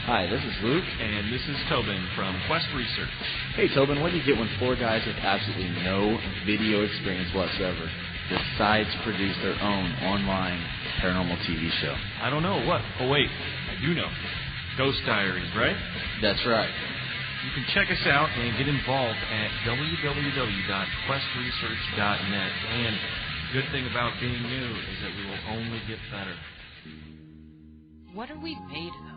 Hi, this is Luke. And this is Tobin from Quest Research. Hey, Tobin, what do you get when four guys with absolutely no video experience whatsoever decide to produce their own online paranormal TV show? I don't know. What? Oh, wait. I do know. Ghost Diaries, right? That's right. You can check us out and get involved at www.questresearch.net. And the good thing about being new is that we will only get better. What are we made of?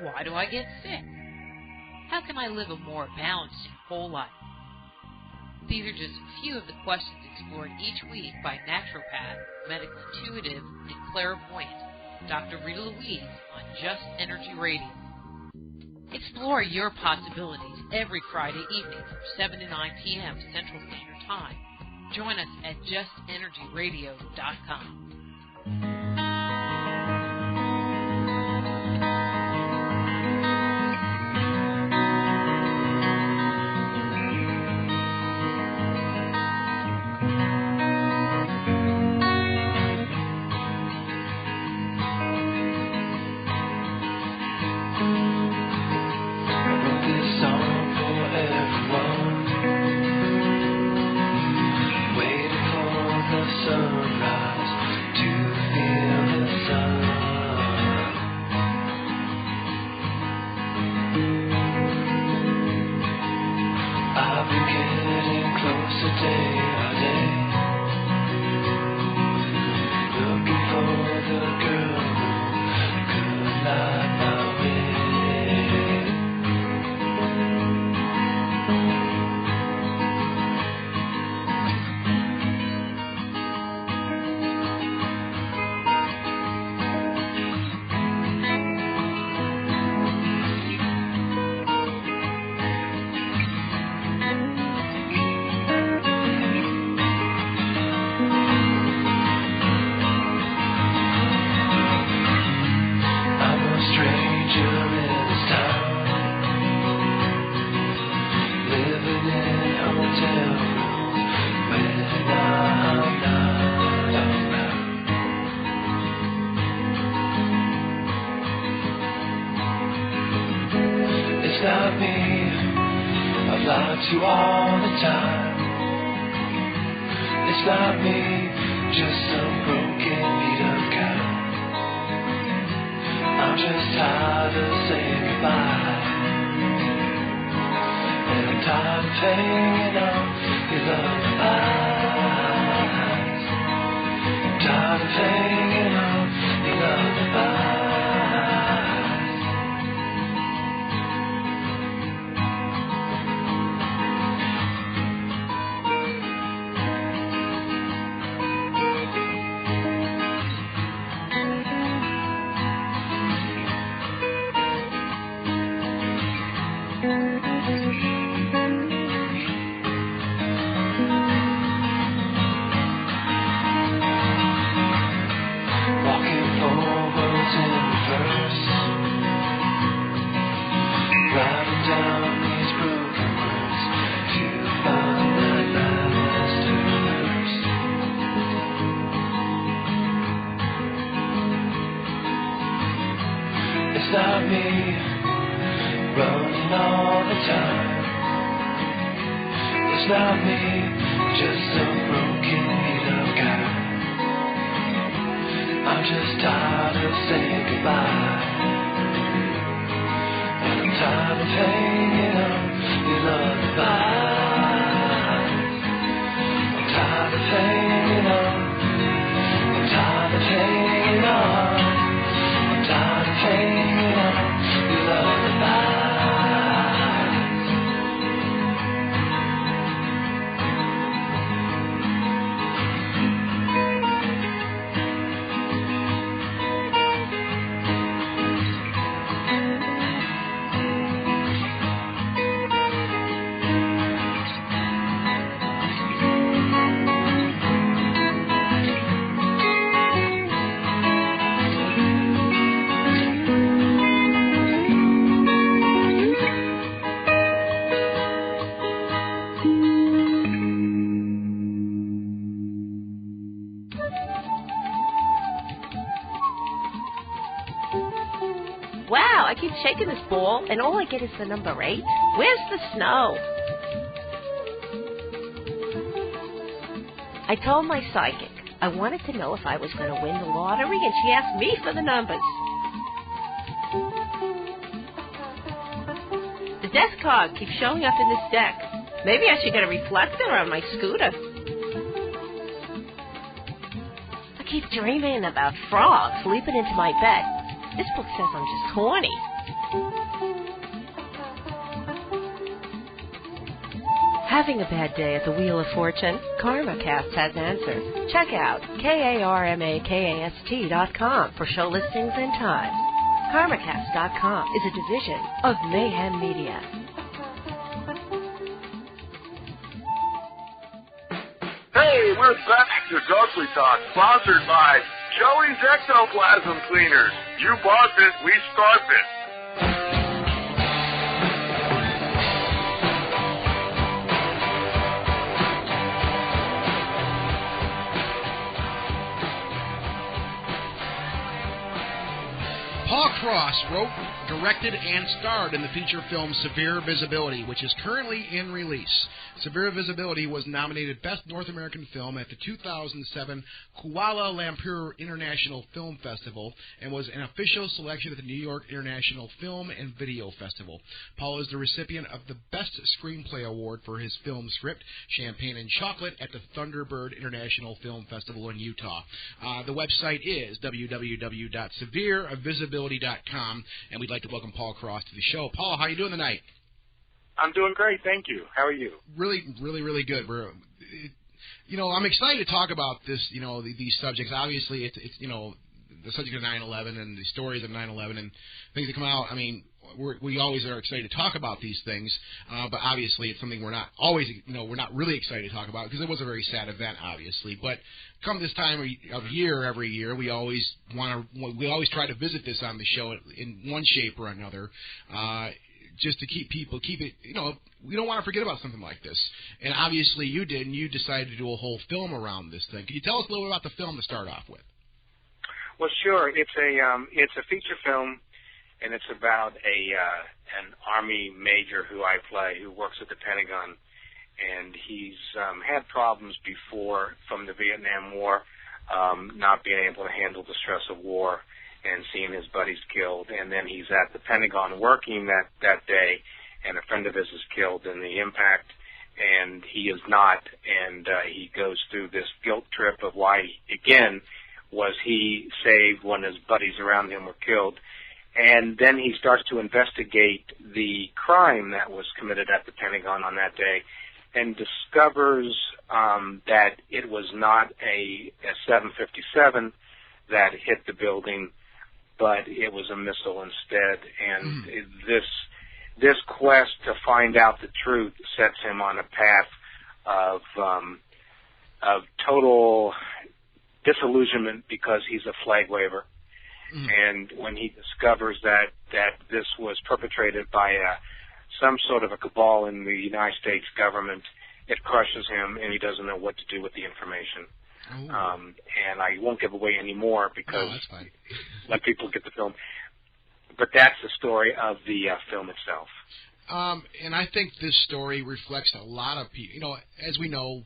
Why do I get sick? How can I live a more balanced and whole life? These are just a few of the questions explored each week by naturopath, medical intuitive, and clairvoyant Dr. Rita Louise on Just Energy Radio. Explore your possibilities every Friday evening from 7 to 9 p.m. Central Standard Time. Join us at justenergyradio.com. Wow, I keep shaking this ball, and all I get is the number 8. Where's the snow? I told my psychic I wanted to know if I was going to win the lottery, and she asked me for the numbers. The desk card keeps showing up in this deck. Maybe I should get a reflector on my scooter. I keep dreaming about frogs leaping into my bed. This book says I'm just horny. Having a bad day at the Wheel of Fortune? KarmaCast has answers. Check out KarmaCast.com for show listings and times. KarmaCast.com is a division of Mayhem Media. Hey, we're back to Ghostly Talk, sponsored by Joey's Ectoplasm Cleaners. You bought it, we start it. Paul Cross wrote, directed, and starred in the feature film Severe Visibility, which is currently in release. Severe Visibility was nominated Best North American Film at the 2007 Kuala Lumpur International Film Festival and was an official selection at the New York International Film and Video Festival. Paul is the recipient of the Best Screenplay Award for his film script, Champagne and Chocolate, at the Thunderbird International Film Festival in Utah. The website is www.severevisibility.com, and we'd like to welcome Paul Cross to the show. Paul, how are you doing tonight? I'm doing great, thank you. How are you? Really, really, really good. I'm excited to talk about this, these subjects. Obviously, it's the subject of 9/11 and the stories of 9/11 and things that come out. I mean, we always are excited to talk about these things, but obviously it's something we're not always, we're not really excited to talk about because it was a very sad event, obviously. But come this time of year, every year, we always try to visit this on the show in one shape or another. Just to keep it, we don't want to forget about something like this. And obviously you did, and you decided to do a whole film around this thing. Can you tell us a little bit about the film to start off with? Well, sure. It's a feature film, and it's about an Army major who I play who works at the Pentagon, and he's had problems before from the Vietnam War, not being able to handle the stress of war and seeing his buddies killed. And then he's at the Pentagon working that day, and a friend of his is killed in the impact, and he is not. And he goes through this guilt trip of why, again, was he saved when his buddies around him were killed. And then he starts to investigate the crime that was committed at the Pentagon on that day and discovers that it was not a 757 that hit the building, but it was a missile instead. And this quest to find out the truth sets him on a path of total disillusionment because he's a flag waver. And when he discovers that this was perpetrated by some sort of a cabal in the United States government, it crushes him, and he doesn't know what to do with the information. And I won't give away any more because let people get the film. But that's the story of the film itself. And I think this story reflects a lot of people. As we know,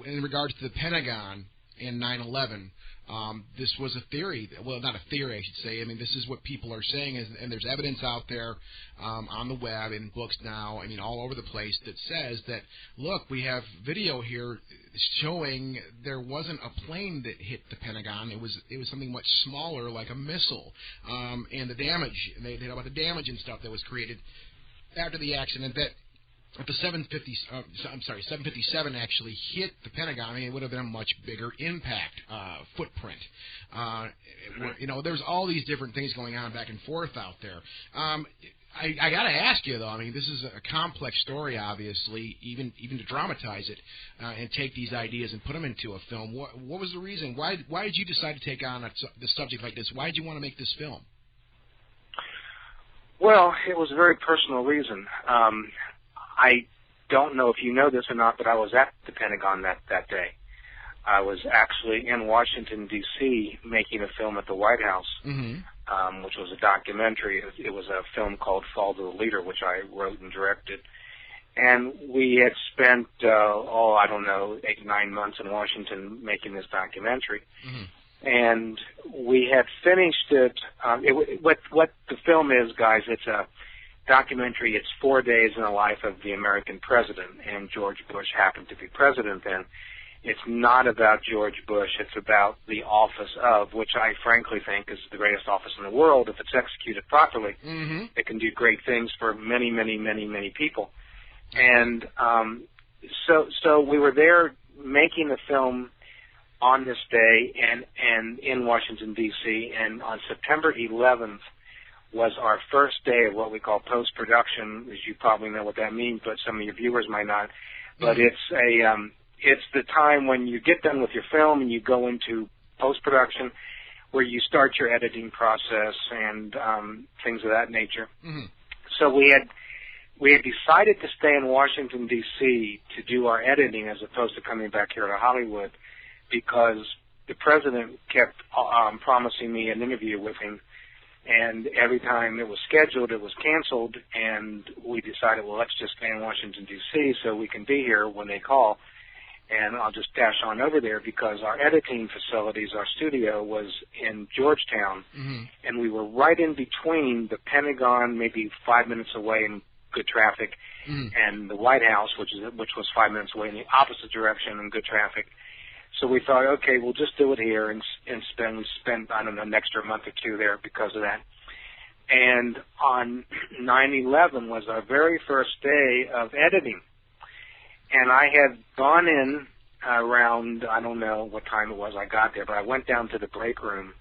in regards to the Pentagon in 9/11, this was a theory. Well, not a theory, I should say. I mean, this is what people are saying, and there's evidence out there on the web, in books now, I mean, all over the place, that says that, look, we have video here showing there wasn't a plane that hit the Pentagon. It was something much smaller, like a missile, and the damage. And they talk about the damage and stuff that was created after the accident. That if the 757 actually hit the Pentagon, I mean, it would have been a much bigger impact footprint. There's all these different things going on back and forth out there. I got to ask you, though, I mean, this is a complex story, obviously, even to dramatize it and take these ideas and put them into a film. What was the reason? Why did you decide to take on a subject like this? Why did you want to make this film? Well, it was a very personal reason. I don't know if you know this or not, but I was at the Pentagon that day. I was actually in Washington, D.C., making a film at the White House. which was a documentary. It was a film called Fall to the Leader, which I wrote and directed. And we had spent, 8, 9 months in Washington making this documentary. Mm-hmm. And we had finished it. What the film is, guys, it's a documentary. It's 4 days in the life of the American president, and George Bush happened to be president then. It's not about George Bush. It's about the office of, which I frankly think is the greatest office in the world. If it's executed properly, Mm-hmm. it can do great things for many, many, many, many people. And so we were there making the film on this day and in Washington, D.C., and on September 11th was our first day of what we call post-production, as you probably know what that means, but some of your viewers might not. But it's the time when you get done with your film and you go into post-production where you start your editing process and things of that nature. Mm-hmm. So we had decided to stay in Washington, D.C. to do our editing as opposed to coming back here to Hollywood because the president kept promising me an interview with him, and every time it was scheduled, it was canceled, and we decided, well, let's just stay in Washington, D.C. so we can be here when they call. And I'll just dash on over there because our editing facilities, our studio, was in Georgetown, Mm-hmm. and we were right in between the Pentagon, maybe 5 minutes away in good traffic, Mm-hmm. and the White House, which was 5 minutes away in the opposite direction in good traffic. So we thought, okay, we'll just do it here and spend, I don't know, an extra month or two there because of that. And on 9/11 was our very first day of editing. And I had gone in around, I don't know what time it was I got there, but I went down to the break room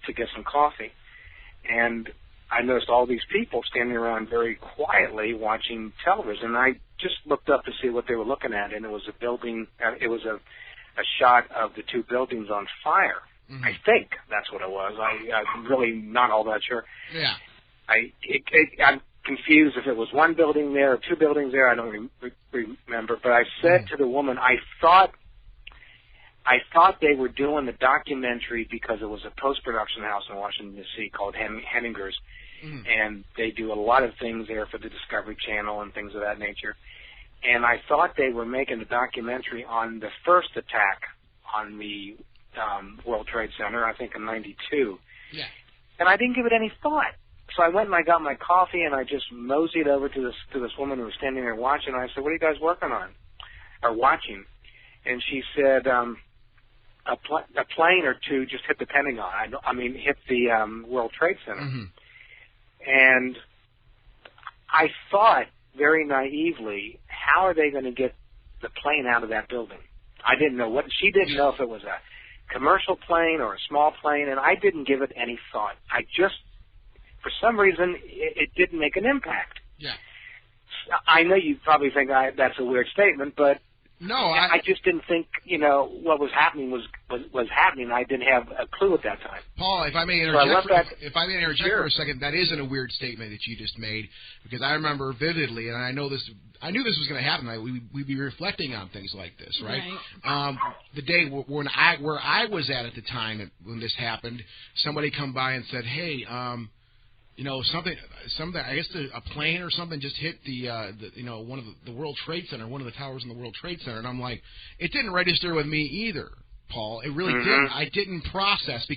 to get some coffee. And I noticed all these people standing around very quietly watching television. And I just looked up to see what they were looking at, and it was a building, it was a shot of the two buildings on fire. Mm-hmm. I think that's what it was. I'm really not all that sure. Yeah. I'm confused if it was one building there or two buildings there. I don't remember. But I said to the woman, I thought they were doing the documentary because it was a post-production house in Washington, D.C. called Henninger's, and they do a lot of things there for the Discovery Channel and things of that nature. And I thought they were making a documentary on the first attack on the World Trade Center, I think in '92. Yeah. And I didn't give it any thought. So I went and I got my coffee and I just moseyed over to this woman who was standing there watching. And I said, "What are you guys working on or watching?" And she said, "A plane or two just hit the Pentagon. Hit the World Trade Center." Mm-hmm. And I thought very naively, how are they going to get the plane out of that building? I didn't know she didn't know if it was a commercial plane or a small plane, and I didn't give it any thought. I just, for some reason, it didn't make an impact. Yeah. I know you probably think that's a weird statement, but no, I just didn't think, what was happening was happening. I didn't have a clue at that time. Paul, if I may interject, for a second, that isn't a weird statement that you just made, because I remember vividly, and I knew this was going to happen. We'd be reflecting on things like this, right? The day where I was at the time when this happened, somebody come by and said, "Hey, something. I guess a plane or something just hit one of the World Trade Center, one of the towers in the World Trade Center." And I'm like, it didn't register with me either, Paul. It really didn't. I didn't process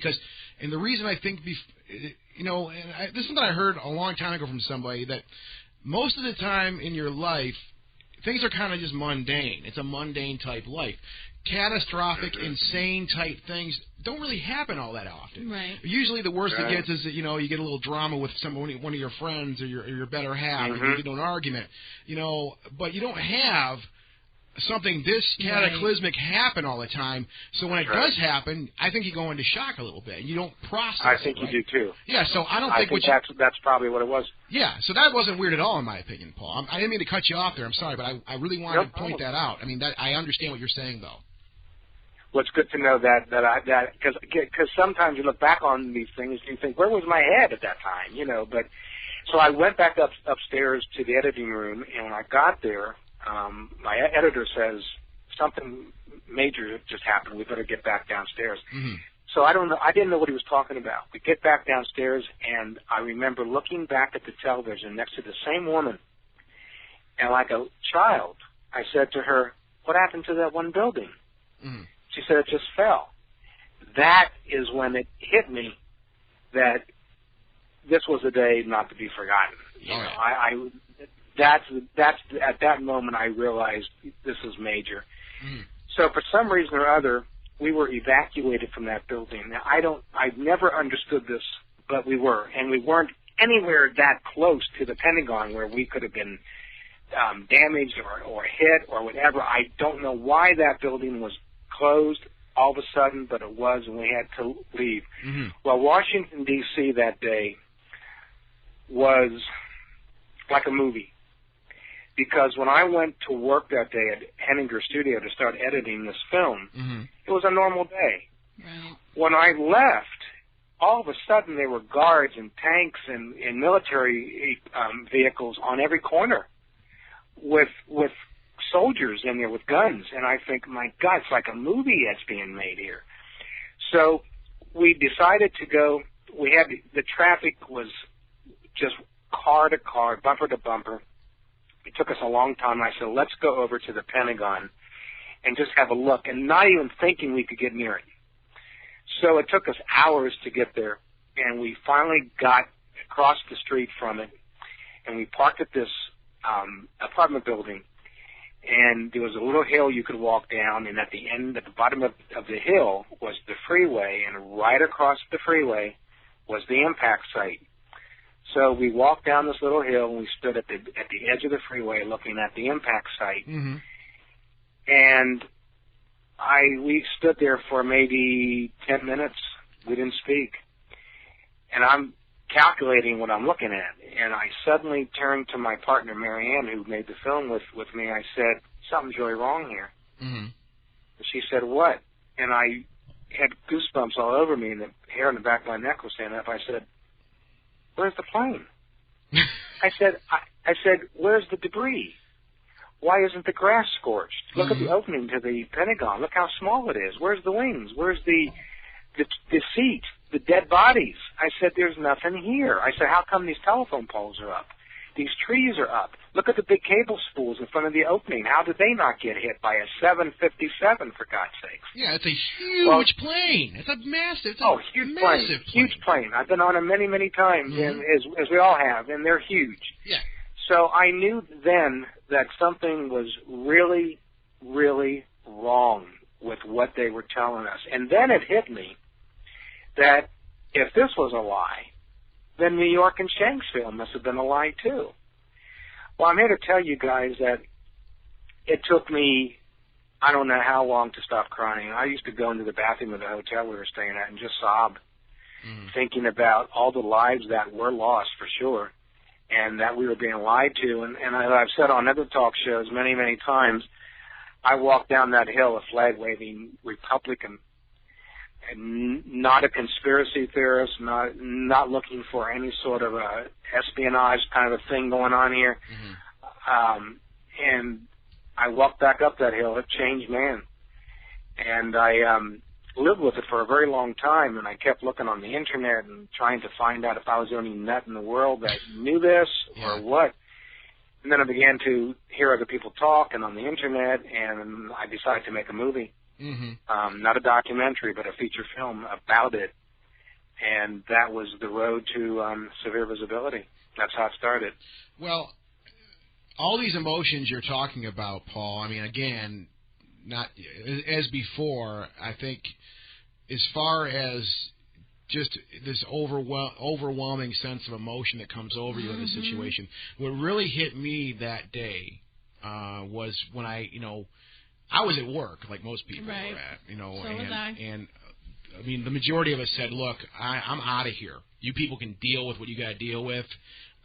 and the reason I think, this is something I heard a long time ago from somebody, that most of the time in your life, things are kind of just mundane. It's a mundane type life. Catastrophic, insane type things don't really happen all that often. Right. Usually the worst it gets is that, you get a little drama with one of your friends or your better half, and you get into an argument. But you don't have something this cataclysmic happen all the time. So when it does happen, I think you go into shock a little bit, and you don't process I think it, right? you do too. Yeah, so I think that's probably what it was. Yeah, so that wasn't weird at all in my opinion, Paul. I didn't mean to cut you off there. I'm sorry, but I really wanted to point that out. I mean, I understand what you're saying, though. Well, it's good to know that because sometimes you look back on these things and you think, where was my head at that time, But so I went back upstairs to the editing room, and when I got there, my editor says, something major just happened. We better get back downstairs. Mm-hmm. So I didn't know what he was talking about. We get back downstairs, and I remember looking back at the television next to the same woman, and like a child, I said to her, "What happened to that one building?" Mm. She said, "It just fell." That is when it hit me that this was a day not to be forgotten. You know, that's at that moment I realized this is major. Mm. So for some reason or other, we were evacuated from that building. Now I've never understood this, but we were, and we weren't anywhere that close to the Pentagon where we could have been damaged or hit or whatever. I don't know why that building was closed all of a sudden, but it was, and we had to leave. Mm-hmm. Well, Washington, D.C. that day was like a movie, because when I went to work that day at Henninger Studio to start editing this film, mm-hmm. it was a normal day. Right. When I left, all of a sudden there were guards and tanks and military vehicles on every corner with soldiers in there with guns, and I think, my God, it's like a movie that's being made here. So we decided to go. The traffic was just car to car, bumper to bumper. It took us a long time. I said, let's go over to the Pentagon and just have a look, and not even thinking we could get near it. So it took us hours to get there, and we finally got across the street from it, and we parked at this apartment building, and there was a little hill you could walk down, and at the bottom of the hill was the freeway, and right across the freeway was the impact site. So we walked down this little hill, and we stood at the edge of the freeway looking at the impact site. Mm-hmm. And we stood there for maybe 10 minutes. We didn't speak. And I'm calculating what I'm looking at. And I suddenly turned to my partner, Marianne, who made the film with me. I said, something's really wrong here. Mm-hmm. She said, what? And I had goosebumps all over me, and the hair on the back of my neck was standing up. I said, where's the plane? I said, where's the debris? Why isn't the grass scorched? Look at the opening to the Pentagon. Look how small it is. Where's the wings? Where's the seat? The dead bodies? I said, there's nothing here. I said, how come these telephone poles are up? These trees are up. Look at the big cable spools in front of the opening. How did they not get hit by a 757, for God's sakes? Yeah, it's a huge plane. It's a massive, huge plane. Huge plane. I've been on them many, many times, mm-hmm. and as we all have, and they're huge. Yeah. So I knew then that something was really, really wrong with what they were telling us. And then it hit me that if this was a lie, then New York and Shanksville must have been a lie too. Well, I'm here to tell you guys that it took me, I don't know how long to stop crying. I used to go into the bathroom of the hotel we were staying at and just sob, thinking about all the lives that were lost for sure, and that we were being lied to. And as I've said on other talk shows many, many times, I walked down that hill a flag-waving Republican, and not a conspiracy theorist, not looking for any sort of a espionage kind of a thing going on here. Mm-hmm. And I walked back up that hill, a changed man. And I lived with it for a very long time, and I kept looking on the Internet and trying to find out if I was the only nut in the world that knew this or what. And then I began to hear other people talk and on the Internet, and I decided to make a movie. Mm-hmm. Not a documentary, but a feature film about it. And that was the road to severe visibility. That's how it started. Well, all these emotions you're talking about, Paul, I mean, again, not as before, I think as far as just this overwhelming sense of emotion that comes over you in this situation, what really hit me that day was when I was at work, like most people were at, So was I. And I mean, the majority of us said, look, I'm out of here. You people can deal with what you got to deal with.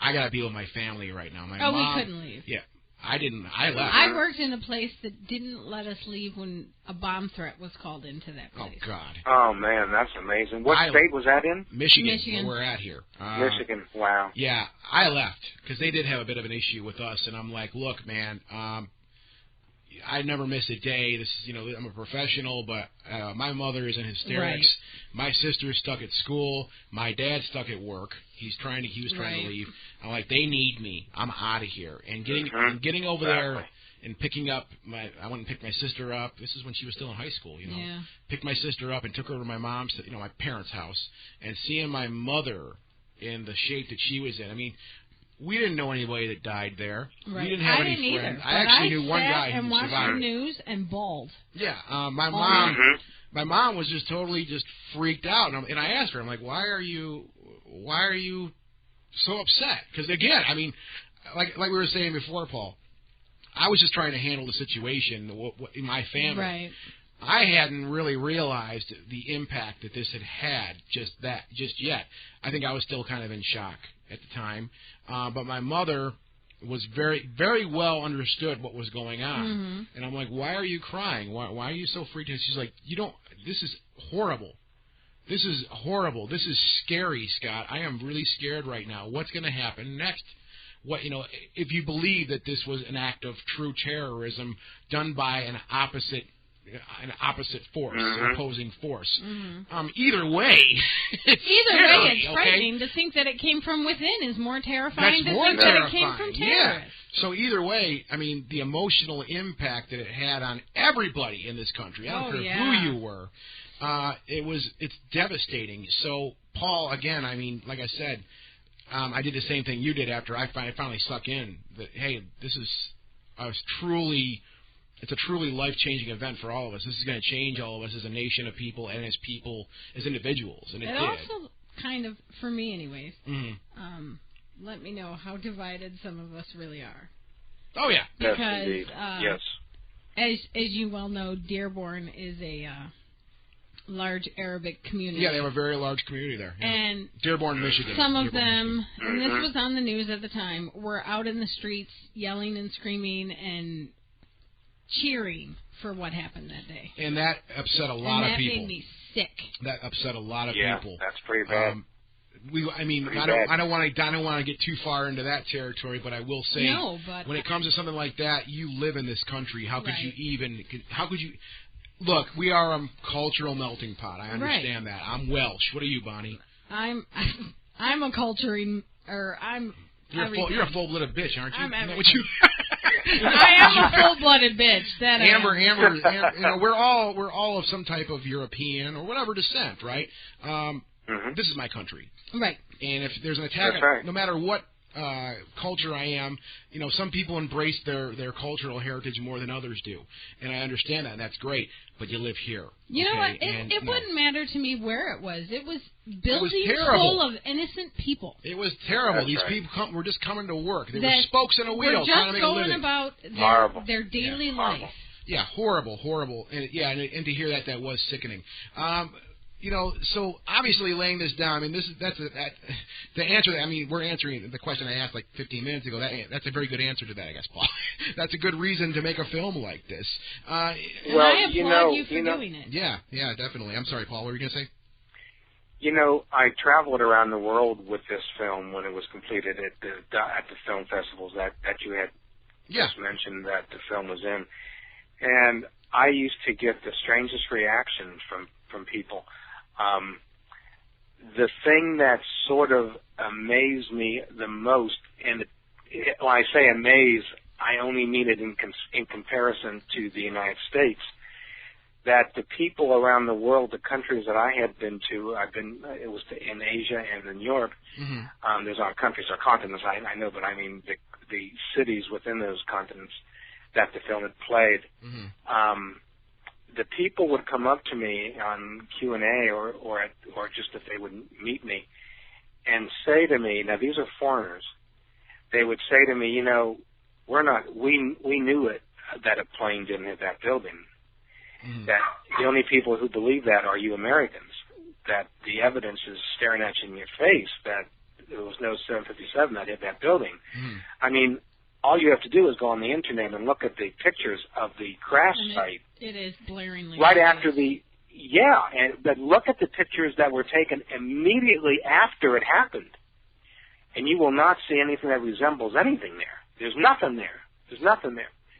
I got to deal with my family right now. My mom, we couldn't leave. Yeah, I didn't. I left. I worked in a place that didn't let us leave when a bomb threat was called into that place. Oh, God. Oh, man, that's amazing. What state was that in? Michigan. Where we're at here. Michigan, wow. Yeah, I left because they did have a bit of an issue with us, and I'm like, look, man, I never miss a day. This is, I'm a professional, but my mother is in hysterics. Right. My sister's stuck at school. My dad's stuck at work. He was trying to leave. I'm like, they need me. I'm out of here. And getting over there and picking up I went and picked my sister up. This is when she was still in high school, Yeah. Picked my sister up and took her to my mom's, my parents' house, and seeing my mother in the shape that she was in. I mean, we didn't know anybody that died there. Right. We didn't have any didn't friends. Either, I actually knew one guy who and watched survived. the news and bawled. Yeah, my mom was just totally freaked out, and I asked her, I'm like, why are you so upset? Because again, I mean, like we were saying before, Paul, I was just trying to handle the situation in my family. Right. I hadn't really realized the impact that this had just yet. I think I was still kind of in shock at the time. But my mother was very, very well understood what was going on. Mm-hmm. And I'm like, why are you crying? Why are you so freaked out? She's like, this is horrible. This is horrible. This is scary, Scott. I am really scared right now. What's going to happen next? If you believe that this was an act of true terrorism done by an opposite force, an opposing force. Mm-hmm. Either way, it's frightening. To think that it came from within is more terrifying than think that it came from terrorists. Yeah. So either way, I mean, the emotional impact that it had on everybody in this country, I don't care who you were, it's devastating. So, Paul, again, I mean, like I said, I did the same thing you did after I finally suck in that, hey, it's a truly life-changing event for all of us. This is going to change all of us as a nation of people and as individuals. And it did. Also kind of, for me anyways, let me know how divided some of us really are. Oh, yeah. Because, yes. As you well know, Dearborn is a large Arabic community. Yeah, they have a very large community there. Yeah. And Dearborn, Michigan. Some of them, and this was on the news at the time, were out in the streets yelling and screaming and cheering for what happened that day. And that upset a lot of people. That made me sick. That upset a lot of people. Yeah, that's pretty bad. I don't want to get too far into that territory, but I will say, when it comes to something like that, you live in this country. How could you look? We are a cultural melting pot. I understand that. I'm Welsh. What are you, Bonnie? I'm a culturing, or I'm. You're a full-blooded bitch, aren't you? I'm everything. I am a full-blooded bitch. That Amber, we're all of some type of European or whatever descent, right? This is my country, right? And if there's an attack, no matter what culture I am, some people embrace their cultural heritage more than others do, and I understand that, and that's great. But you live here. You know what? It wouldn't matter to me where it was. It was buildings full of innocent people. It was terrible. These people were just coming to work. They were spokes in a wheel trying to make a living. We're just going about their daily life. Yeah, horrible. And and to hear that was sickening. So obviously laying this down. I mean, the answer. I mean, we're answering the question I asked like 15 minutes ago. That's a very good answer to that, I guess, Paul. That's a good reason to make a film like this. I applaud you for doing it. Yeah, definitely. I'm sorry, Paul. What were you going to say? I traveled around the world with this film when it was completed at the film festivals that you had just mentioned that the film was in, and I used to get the strangest reaction from people. The thing that sort of amazed me the most, and when I say amaze, I only mean it in comparison to the United States, that the people around the world, the countries that I had been to, it was in Asia and in Europe. Mm-hmm. There's our countries, our continents, I know, but I mean the cities within those continents that the film had played. Mm-hmm. The people would come up to me on Q&A or just if they would meet me and say to me, now these are foreigners, they would say to me, we knew it, that a plane didn't hit that building. Mm. That the only people who believe that are you Americans, that the evidence is staring at you in your face that there was no 757 that hit that building. Mm. I mean, all you have to do is go on the internet and look at the pictures of the crash site. It is blaringly right after but look at the pictures that were taken immediately after it happened, and you will not see anything that resembles anything there. There's nothing there.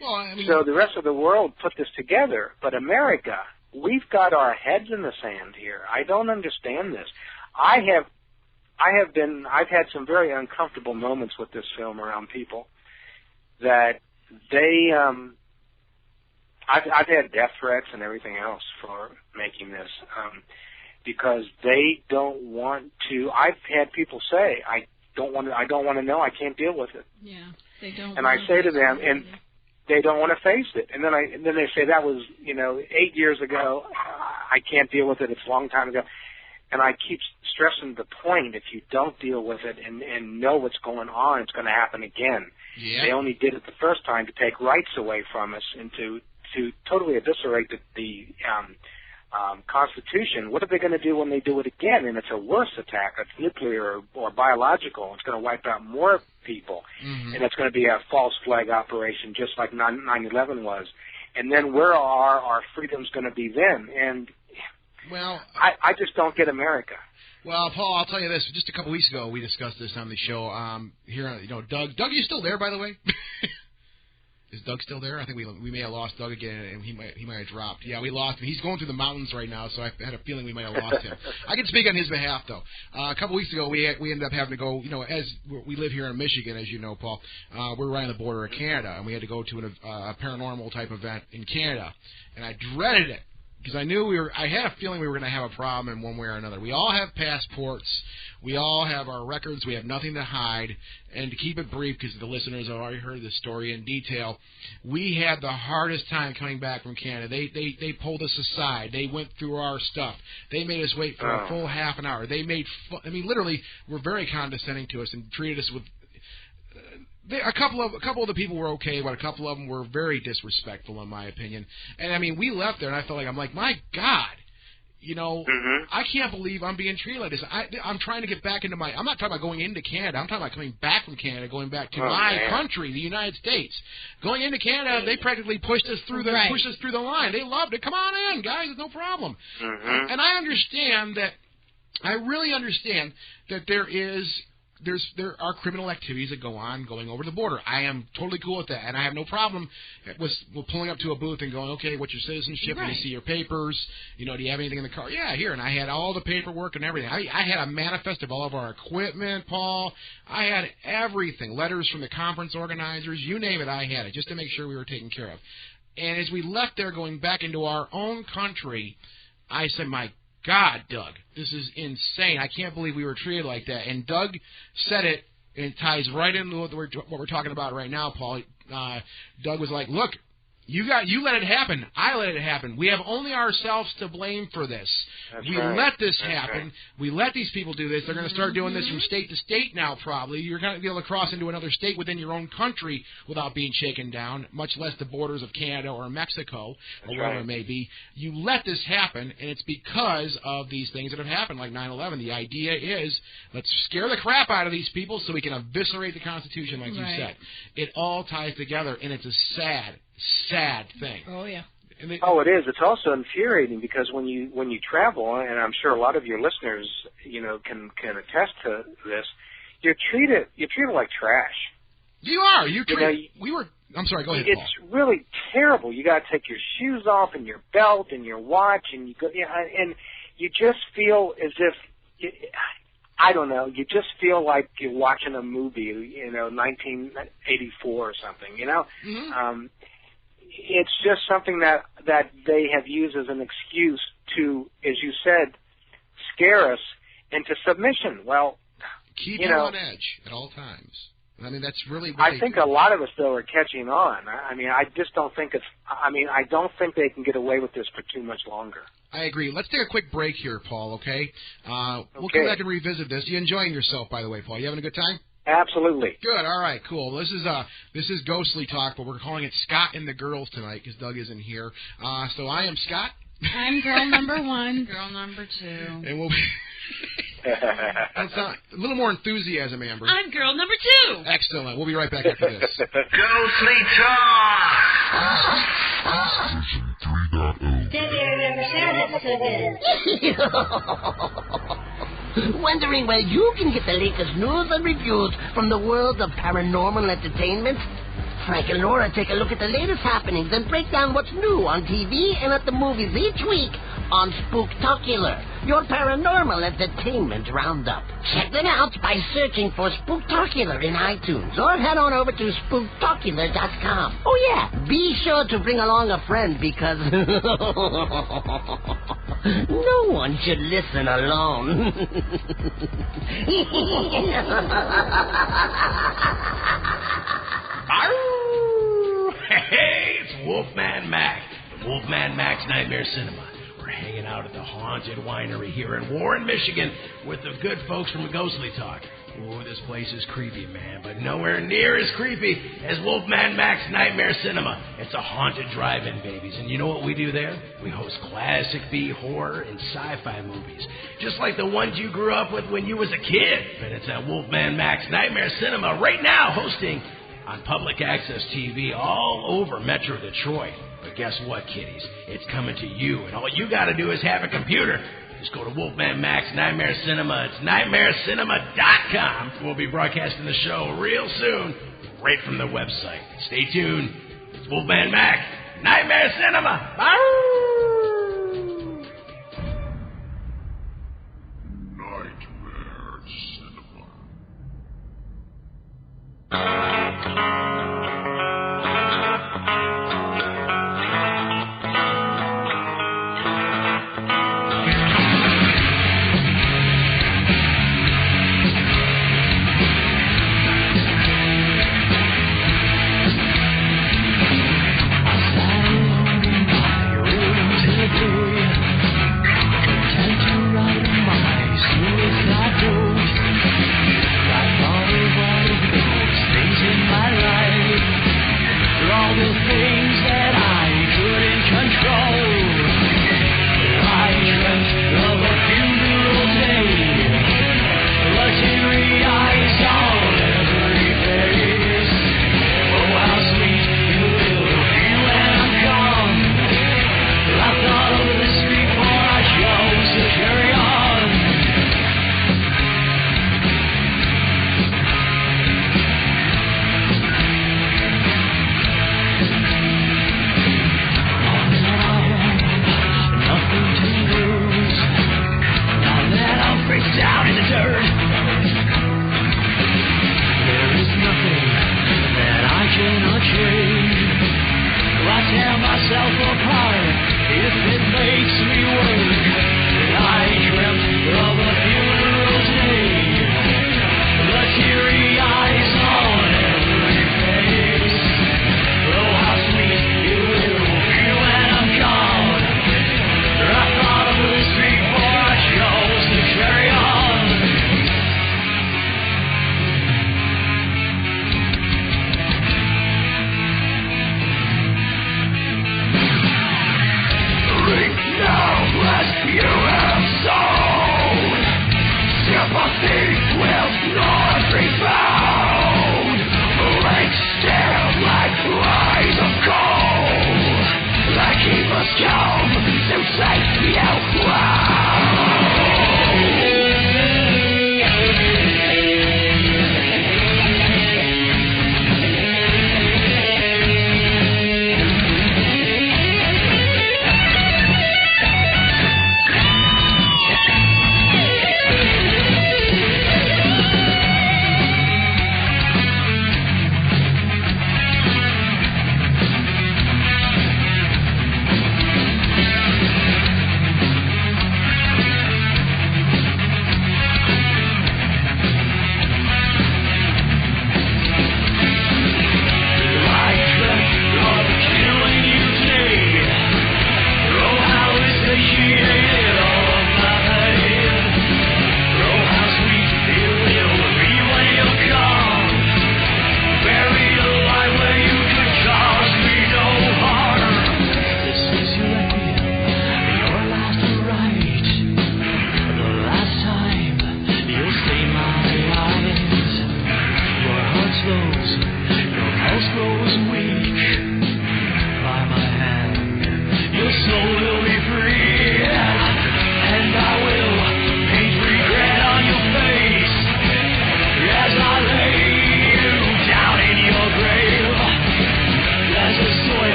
Well, I mean, so the rest of the world put this together, but America, we've got our heads in the sand here. I don't understand this. I've had some very uncomfortable moments with this film around people that they, I've had death threats and everything else for making this, because they don't want to. I've had people say, I don't want to know. I can't deal with it. Yeah, they don't. And I say to them, and they don't want to face it. And then they say, that was 8 years ago. I can't deal with it. It's a long time ago. And I keep stressing the point: if you don't deal with it and know what's going on, it's going to happen again. Yeah. They only did it the first time to take rights away from us and to totally eviscerate the Constitution. What are they going to do when they do it again? And it's a worse attack. It's nuclear or biological. It's going to wipe out more people. Mm-hmm. And it's going to be a false flag operation, just like 9/11 was. And then where are our freedoms going to be then? And well, I just don't get America. Well, Paul, I'll tell you this. Just a couple weeks ago, we discussed this on the show. Here, Doug. Doug, are you still there, by the way? Is Doug still there? I think we may have lost Doug again, and he might have dropped. Yeah, we lost him. He's going through the mountains right now, so I had a feeling we might have lost him. I can speak on his behalf, though. A couple weeks ago, we ended up having to go. As we live here in Michigan, as you know, Paul, we're right on the border of Canada, and we had to go to a paranormal type event in Canada, and I dreaded it. Because I knew I had a feeling we were going to have a problem in one way or another. We all have passports. We all have our records. We have nothing to hide. And to keep it brief, because the listeners have already heard this story in detail, we had the hardest time coming back from Canada. They pulled us aside. They went through our stuff. They made us wait for a full half an hour. They made literally were very condescending to us and treated us with. A couple of the people were okay, but a couple of them were very disrespectful, in my opinion. And we left there, and I felt like my God, I can't believe I'm being treated like this. I'm trying to get back into I'm not talking about going into Canada. I'm talking about coming back from Canada, going back to my country, the United States. Going into Canada, they practically pushed us through the line. They loved it. Come on in, guys. It's no problem. Mm-hmm. And I understand that. I really understand that there are criminal activities that go on going over the border. I am totally cool with that, and I have no problem with pulling up to a booth and going, okay, what's your citizenship? Let me see your papers. Do you have anything in the car? Yeah, here. And I had all the paperwork and everything. I had a manifest of all of our equipment, Paul. I had everything, letters from the conference organizers, you name it, I had it, just to make sure we were taken care of. And as we left there going back into our own country, I said, my God, Doug, this is insane. I can't believe we were treated like that. And Doug said it, and it ties right into what we're talking about right now, Paul. Doug was like, look, you let it happen. I let it happen. We have only ourselves to blame for this. We let this happen. Right. We let these people do this. They're going to start doing this from state to state now, probably. You're going to be able to cross into another state within your own country without being shaken down, much less the borders of Canada or Mexico or wherever it may be. You let this happen, and it's because of these things that have happened, like 9/11. The idea is, let's scare the crap out of these people so we can eviscerate the Constitution, like you said. It all ties together, and it's a sad thing. Oh, yeah. It is. It's also infuriating because when you travel, and I'm sure a lot of your listeners, can attest to this, you're treated like trash. You are. I'm sorry. Go ahead, Paul. It's really terrible. You got to take your shoes off and your belt and your watch, and and you just feel as if. I don't know. You just feel like you're watching a movie, 1984 or something. Mm-hmm. It's just something that they have used as an excuse to, as you said, scare us into submission. Well, keep you on edge at all times. That's really. I think a lot of us though are catching on. I just don't think I don't think they can get away with this for too much longer. I agree. Let's take a quick break here, Paul. Okay. We'll come back and revisit this. You enjoying yourself, by the way, Paul? You having a good time? Absolutely. Good. All right. Cool. This is Ghostly Talk, but we're calling it Scott and the Girls tonight because Doug isn't here. So I am Scott. I'm girl number 1. Girl number 2. And we'll be. That's a little more enthusiasm, Amber. I'm girl number 2. Excellent. We'll be right back after this. Ghostly Talk. Daddy, I never said it so good. Wondering where you can get the latest news and reviews from the world of paranormal entertainment? Frank and Laura take a look at the latest happenings and break down what's new on TV and at the movies each week on Spooktacular, your paranormal entertainment roundup. Check them out by searching for Spooktacular in iTunes or head on over to Spooktacular.com. Oh yeah, be sure to bring along a friend because no one should listen alone. Hey, it's Wolfman Mac, the Wolfman Mac's Nightmare Cinema. We're hanging out at the Haunted Winery here in Warren, Michigan, with the good folks from Ghostly Talk. Oh, this place is creepy, man, but nowhere near as creepy as Wolfman Mac's Nightmare Cinema. It's a haunted drive-in, babies, and you know what we do there? We host classic B horror and sci-fi movies, just like the ones you grew up with when you was a kid. But it's at Wolfman Mac's Nightmare Cinema right now, hosting on public access TV all over Metro Detroit. But guess what, kiddies? It's coming to you, and all you gotta do is have a computer. Just go to Wolfman Mac's Nightmare Cinema. It's nightmarecinema.com. We'll be broadcasting the show real soon, right from the website. Stay tuned. It's Wolfman Mac, Nightmare Cinema. Bye. Nightmare Cinema.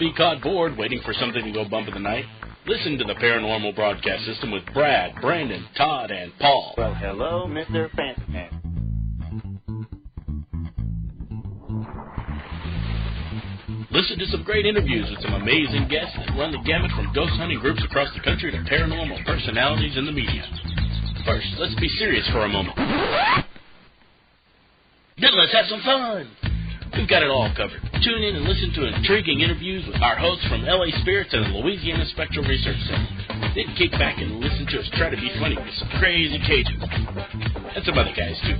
be caught bored waiting for something to go bump in the night? Listen to the Paranormal Broadcast System with Brad, Brandon, Todd, and Paul. Well, hello, Mr. Fancy Man. Listen to some great interviews with some amazing guests that run the gamut from ghost hunting groups across the country to paranormal personalities in the media. First, let's be serious for a moment. Then let's have some fun. We've got it all covered. Tune in and listen to intriguing interviews with our hosts from LA Spirits and the Louisiana Spectral Research Center. Then kick back and listen to us try to be funny with some crazy Cajuns. And some other guys, too.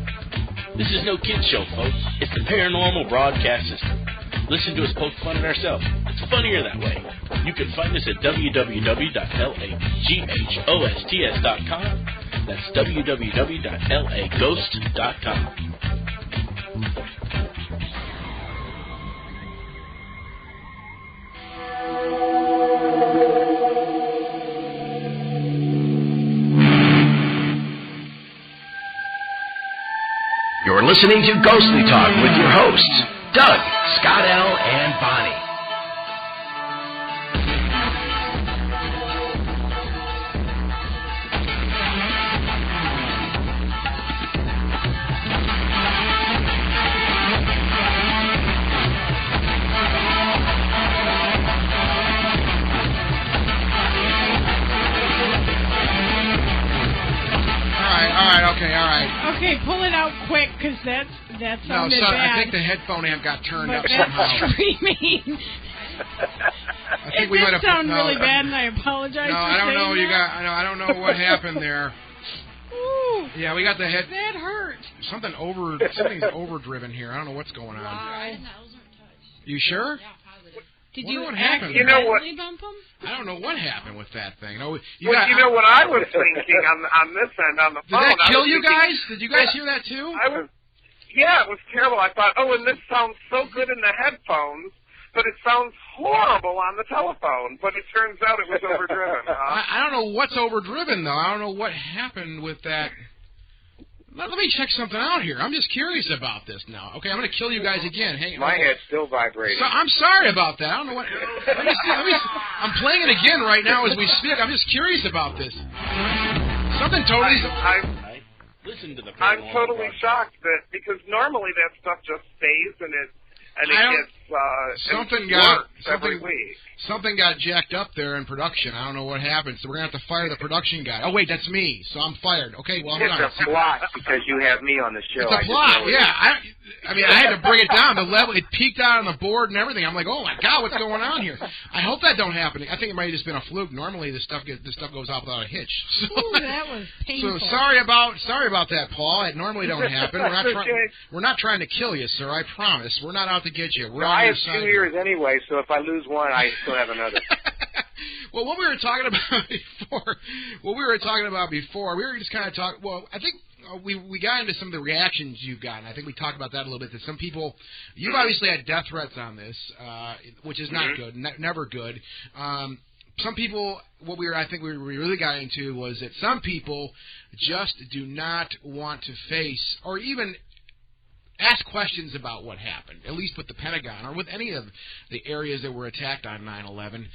This is no kid show, folks. It's the Paranormal Broadcast System. Listen to us poke fun at ourselves. It's funnier that way. You can find us at www.laghosts.com. That's www.laghost.com. You're listening to Ghostly Talk with your hosts, Doug, Scott L., and Bonnie. Okay, pull it out quick, because that sounded bad. I think the headphone amp got turned up that's somehow. Screaming. I think we might have sound really bad, and I apologize. No, I don't know. I don't know what happened there. Ooh, yeah, we got the head. That hurt. Something's overdriven here. I don't know what's going on. Wow. You sure? Yeah, positive. Did you happened? You know what? Bump him? I don't know what happened with that thing. You know what I was thinking on this end on the phone. Did that kill you guys? Did you guys hear that too? Yeah, it was terrible. I thought, and this sounds so good in the headphones, but it sounds horrible on the telephone. But it turns out it was overdriven. I don't know what's overdriven, though. I don't know what happened with that. Let me check something out here. I'm just curious about this now. Okay, I'm going to kill you guys again. Hang on. My head's still vibrating. So, I'm sorry about that. I don't know what... Let me see. I'm playing it again right now as we speak. I'm just curious about this. Something totally... I'm totally shocked because normally that stuff just stays and it gets every week. Something got jacked up there in production. I don't know what happened, so we're going to have to fire the production guy. Oh, wait, that's me, so I'm fired. Okay, well, I'm done. It's a plot because you have me on the show. It's a plot, yeah. I mean, I had to bring it down. The level, it peaked out on the board and everything. I'm like, oh, my God, what's going on here? I hope that don't happen. I think it might have just been a fluke. Normally, this stuff goes off without a hitch. So, ooh, that was painful. So sorry about that, Paul. It normally don't happen. We're not trying to kill you, sir. I promise. We're not out to get you. I have 2 ears anyway, so if I lose one, I still have another. Well, what we were talking about before, we were just kind of talking. Well, I think we got into some of the reactions you've gotten. I think we talked about that a little bit. That some people, you've obviously had death threats on this, which is not good, never good. Some people, I think we really got into was that some people just do not want to face or even ask questions about what happened, at least with the Pentagon or with any of the areas that were attacked on 9/11.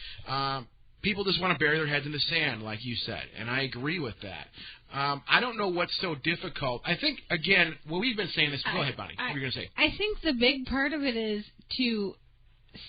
People just want to bury their heads in the sand, like you said, and I agree with that. I don't know what's so difficult. I think, again, we've been saying this. Go ahead, Bonnie. What were you going to say? I think the big part of it is to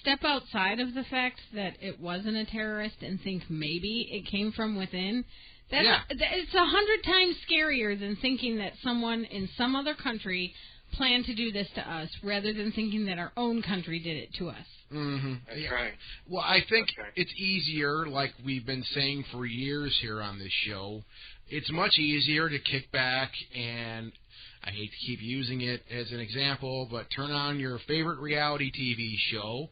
step outside of the fact that it wasn't a terrorist and think maybe it came from within. It's 100 times scarier than thinking that someone in some other country planned to do this to us rather than thinking that our own country did it to us. Mm-hmm. That's right. Well, I think it's easier, like we've been saying for years here on this show, it's much easier to kick back and, I hate to keep using it as an example, but turn on your favorite reality TV show,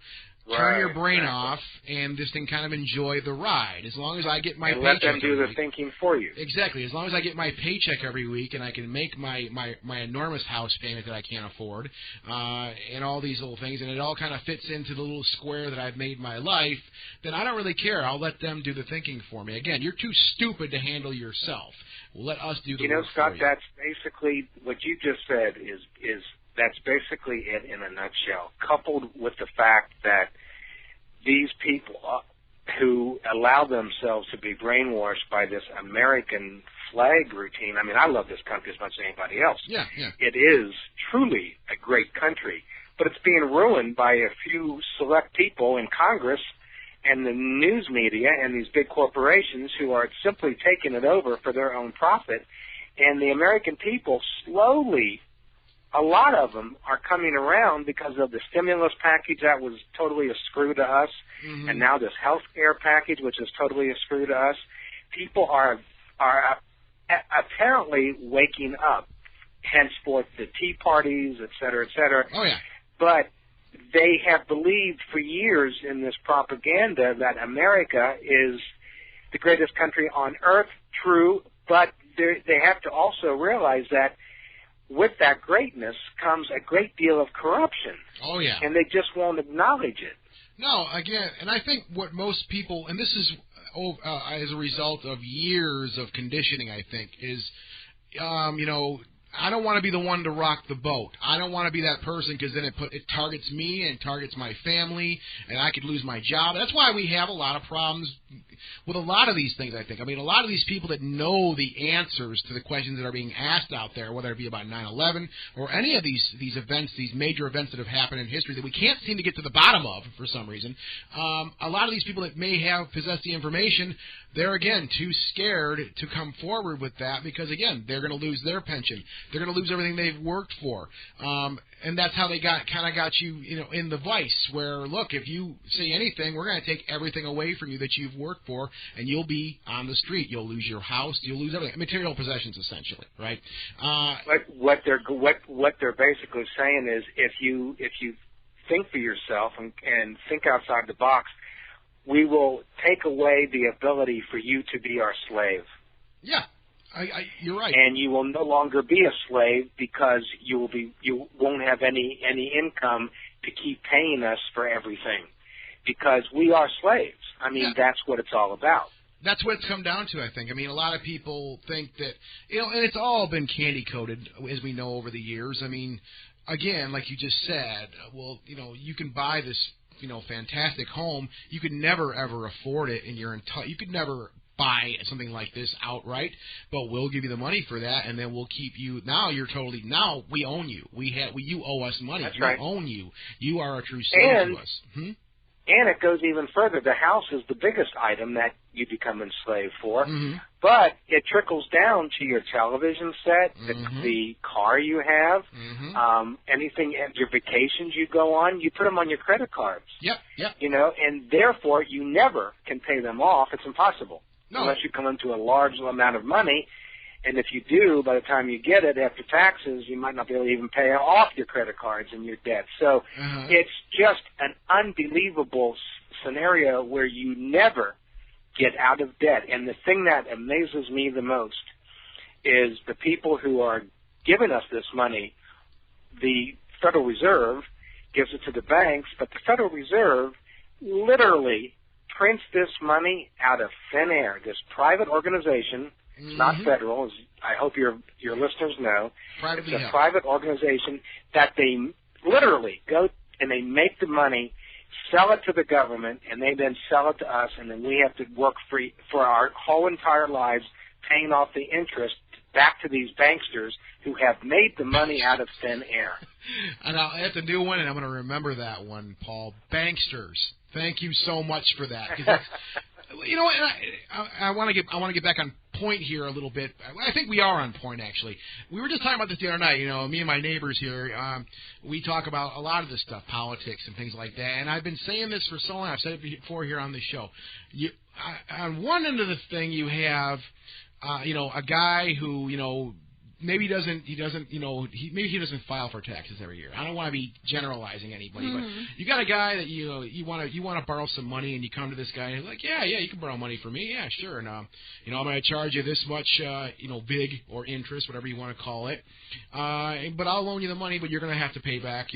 turn your brain off, and just kind of enjoy the ride. As long as I get my paycheck let them do the thinking for you. Exactly. As long as I get my paycheck every week and I can make my enormous house payment that I can't afford, and all these little things, and it all kind of fits into the little square that I've made my life, then I don't really care. I'll let them do the thinking for me. Again, you're too stupid to handle yourself. Let us do the work Scott, for you. that's basically what you just said is that's basically it in a nutshell, coupled with the fact that these people who allow themselves to be brainwashed by this American flag routine. I mean, I love this country as much as anybody else. Yeah. It is truly a great country, but it's being ruined by a few select people in Congress and the news media and these big corporations who are simply taking it over for their own profit. And the American people slowly, a lot of them are coming around because of the stimulus package that was totally a screw to us, and now this health care package, which is totally a screw to us. People are apparently waking up, henceforth the tea parties, et cetera, et cetera. Oh, yeah. But they have believed for years in this propaganda that America is the greatest country on earth, true, but they have to also realize that with that greatness comes a great deal of corruption. Oh, yeah. And they just won't acknowledge it. No, again, and I think what most people, and this is as a result of years of conditioning, I think, is, I don't want to be the one to rock the boat. I don't want to be that person because then it targets me and targets my family, and I could lose my job. That's why we have a lot of problems with a lot of these things, I think. I mean, a lot of these people that know the answers to the questions that are being asked out there, whether it be about 9/11 or any of these events, these major events that have happened in history that we can't seem to get to the bottom of for some reason, a lot of these people that may have possessed the information, they're, again, too scared to come forward with that because, again, they're going to lose their pension. They're going to lose everything they've worked for. And that's how they got you, in the vice where, look, if you say anything, we're going to take everything away from you that you've worked for, and you'll be on the street. You'll lose your house. You'll lose everything. Material possessions, essentially, right? What they're basically saying is if you think for yourself and think outside the box, we will take away the ability for you to be our slave. Yeah. You're right. And you will no longer be a slave because you won't have any income to keep paying us for everything because we are slaves. I mean, that's what it's all about. That's what it's come down to, I think. I mean, a lot of people think that, and it's all been candy-coated, as we know, over the years. I mean, again, like you just said, well, you can buy this, fantastic home. You could never, ever afford it in your entire, you could never buy something like this outright, but we'll give you the money for that, and then we'll keep you. Now we own you. You owe us money. That's we right. own you. You are a true slave to us. And it goes even further. The house is the biggest item that you become enslaved for, Mm-hmm. but it trickles down to your television set, Mm-hmm. the car you have, Mm-hmm. anything, your vacations you go on, you put them on your credit cards. Yep. And therefore you never can pay them off. It's impossible. No. Unless you come into a large amount of money, and if you do, by the time you get it after taxes, you might not be able to even pay off your credit cards and your debt. So it's just an unbelievable scenario where you never get out of debt. And the thing that amazes me the most is the people who are giving us this money. The Federal Reserve gives it to the banks, but the Federal Reserve literally prints this money out of thin air. This private organization, it's not federal, as I hope your listeners know. Privately it's a held. private organization that they literally go and they make the money, sell it to the government, and they then sell it to us, and then we have to work free for our whole entire lives paying off the interest back to these banksters who have made the money out of thin air. And that's a new one, and I'm going to remember that one, Paul. Banksters. Thank you so much for that. 'Cause that's, and I want to get back on point here a little bit. I think we are on point, actually. We were just talking about this the other night. Me and my neighbors here, we talk about a lot of this stuff, politics and things like that. And I've been saying this for so long. I've said it before here on the show. On one end of the thing, you have, a guy who, maybe he doesn't file for taxes every year. I don't want to be generalizing anybody, but you got a guy that you want to borrow some money, and you come to this guy and he's like, yeah, you can borrow money from me, yeah, sure, and I'm going to charge you this much, vig or interest, whatever you want to call it, but I'll loan you the money, but you're going to have to pay back,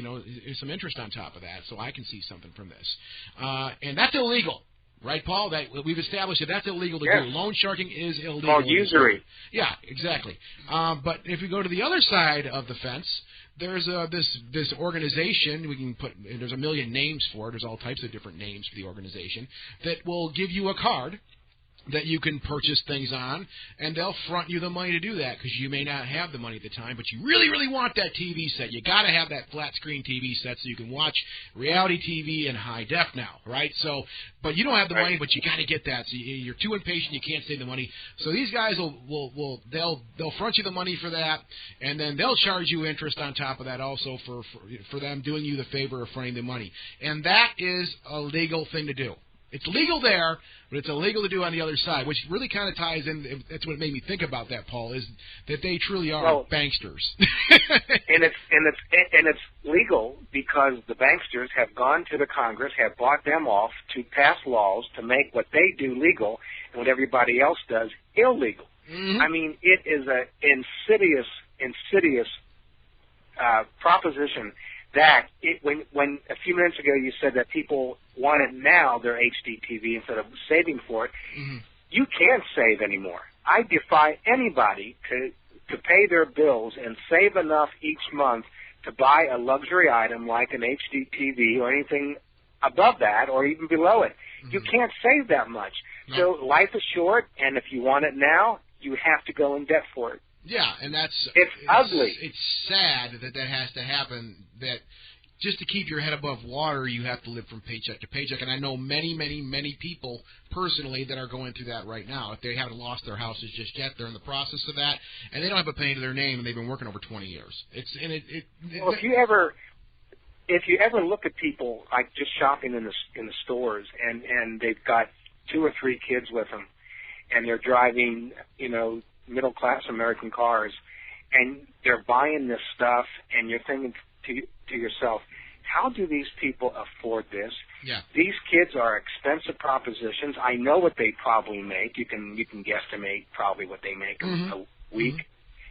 some interest on top of that, so I can see something from this, and that's illegal. Right, Paul? That we've established that that's illegal to Yes. do. Loan sharking is illegal. Called usury. Yeah, exactly. But if we go to the other side of the fence, there's this organization. There's a million names for it. There's all types of different names for the organization that will give you a card that you can purchase things on, and they'll front you the money to do that because you may not have the money at the time, but you really, really want that TV set. You got to have that flat screen TV set so you can watch reality TV in high def now, right? So, but you don't have the money, but you got to get that. So you're too impatient, you can't save the money. So these guys they'll front you the money for that, and then they'll charge you interest on top of that also for them doing you the favor of fronting the money, and that is a legal thing to do. It's legal there, but it's illegal to do on the other side, which really kind of ties in. That's what made me think about that, Paul, is that they truly are banksters. and it's legal because the banksters have gone to the Congress, have bought them off to pass laws to make what they do legal and what everybody else does illegal. Mm-hmm. I mean, it is an insidious proposition. That when a few minutes ago you said that people want it now, their HD TV, instead of saving for it, you can't save anymore. I defy anybody to pay their bills and save enough each month to buy a luxury item like an HD TV or anything above that or even below it. You can't save that much. No. So life is short, and if you want it now, you have to go in debt for it. Yeah, and it's ugly. It's sad that has to happen, that just to keep your head above water, you have to live from paycheck to paycheck. And I know many, many, many people personally that are going through that right now. If they haven't lost their houses just yet, they're in the process of that, and they don't have a penny to their name, and they've been working over 20 years. Well, if you ever look at people like just shopping in the stores, and they've got 2 or 3 kids with them, and they're driving, middle-class American cars, and they're buying this stuff, and you're thinking to yourself, how do these people afford this? Yeah. These kids are expensive propositions. I know what they probably make. You can guesstimate probably what they make a week. Mm-hmm.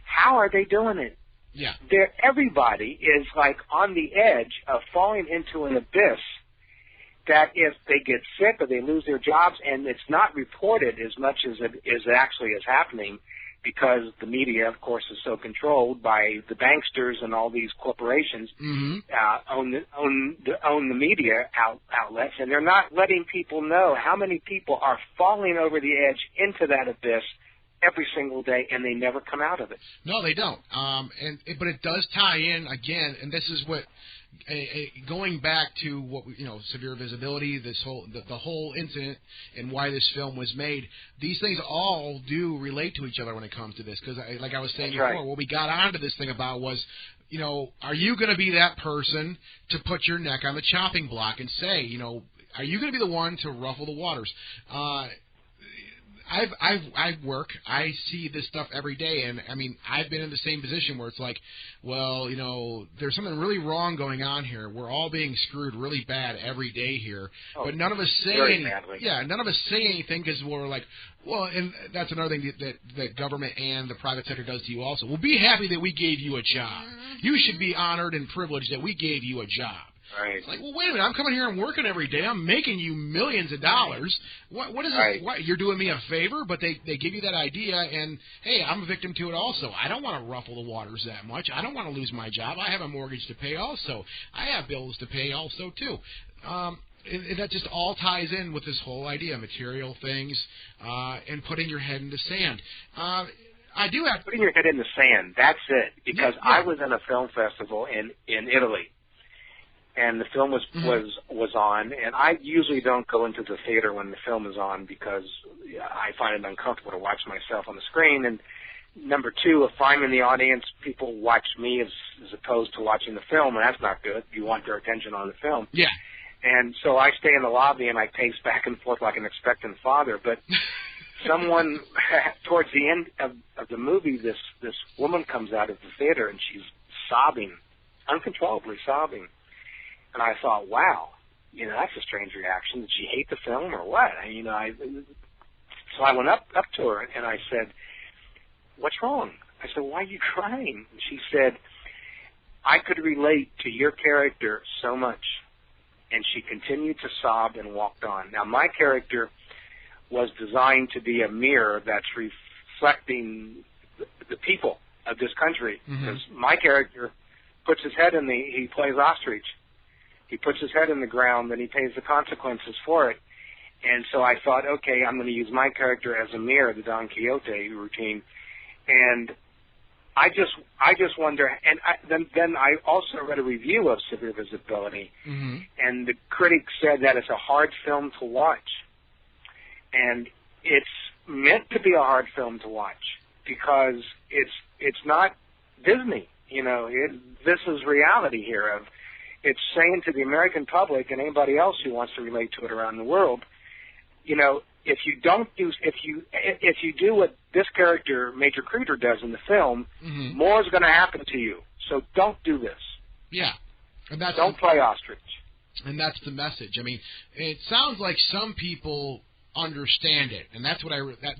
How are they doing it? Yeah. Everybody is like on the edge of falling into an abyss that if they get sick or they lose their jobs, and it's not reported as much as it is actually is happening, because the media, of course, is so controlled by the banksters and all these corporations own the media outlets, and they're not letting people know how many people are falling over the edge into that abyss every single day, and they never come out of it. No, they don't. But it does tie in again, and this is what. Going back to what severe visibility, the whole incident, and why this film was made. These things all do relate to each other when it comes to this, because like I was saying before, right. What we got onto this thing about was, are you going to be that person to put your neck on the chopping block and say, are you going to be the one to ruffle the waters? I work. I see this stuff every day, and I mean, I've been in the same position where it's like, well, there's something really wrong going on here. We're all being screwed really bad every day here, but none of us say anything. Yeah, none of us say anything because we're like, well, and that's another thing that government and the private sector does to you also. Well, be happy that we gave you a job. You should be honored and privileged that we gave you a job. Right. It's like, well, wait a minute. I'm coming here and working every day. I'm making you millions of dollars. What is it? What, you're doing me a favor, but they give you that idea, and, hey, I'm a victim to it also. I don't want to ruffle the waters that much. I don't want to lose my job. I have a mortgage to pay also. I have bills to pay also, too. And that just all ties in with this whole idea, material things, and putting your head in the sand. I do have... Putting your head in the sand, that's it. Because I was in a film festival in Italy, and the film was on, and I usually don't go into the theater when the film is on because I find it uncomfortable to watch myself on the screen. And number two, if I'm in the audience, people watch me as opposed to watching the film, and that's not good. You want their attention on the film. Yeah. And so I stay in the lobby and I pace back and forth like an expectant father. But someone towards the end of the movie, this woman comes out of the theater and she's sobbing, uncontrollably sobbing. And I thought, wow, that's a strange reaction. Did she hate the film or what? So I went up to her and I said, what's wrong? I said, why are you crying? And she said, I could relate to your character so much. And she continued to sob and walked on. Now, my character was designed to be a mirror that's reflecting the people of this country. Because my character puts his head he plays ostrich. He puts his head in the ground, and he pays the consequences for it. And so I thought, okay, I'm going to use my character as a mirror, the Don Quixote routine. And I just wonder, and then I also read a review of Severe Visibility, and the critic said that it's a hard film to watch. And it's meant to be a hard film to watch because it's not Disney. You know, this is reality here. It's saying to the American public and anybody else who wants to relate to it around the world, you know, if you do what this character, Major Creeder, does in the film, more is going to happen to you. So don't do this. Yeah. And don't play ostrich. And that's the message. I mean, it sounds like some people understand it, and that's what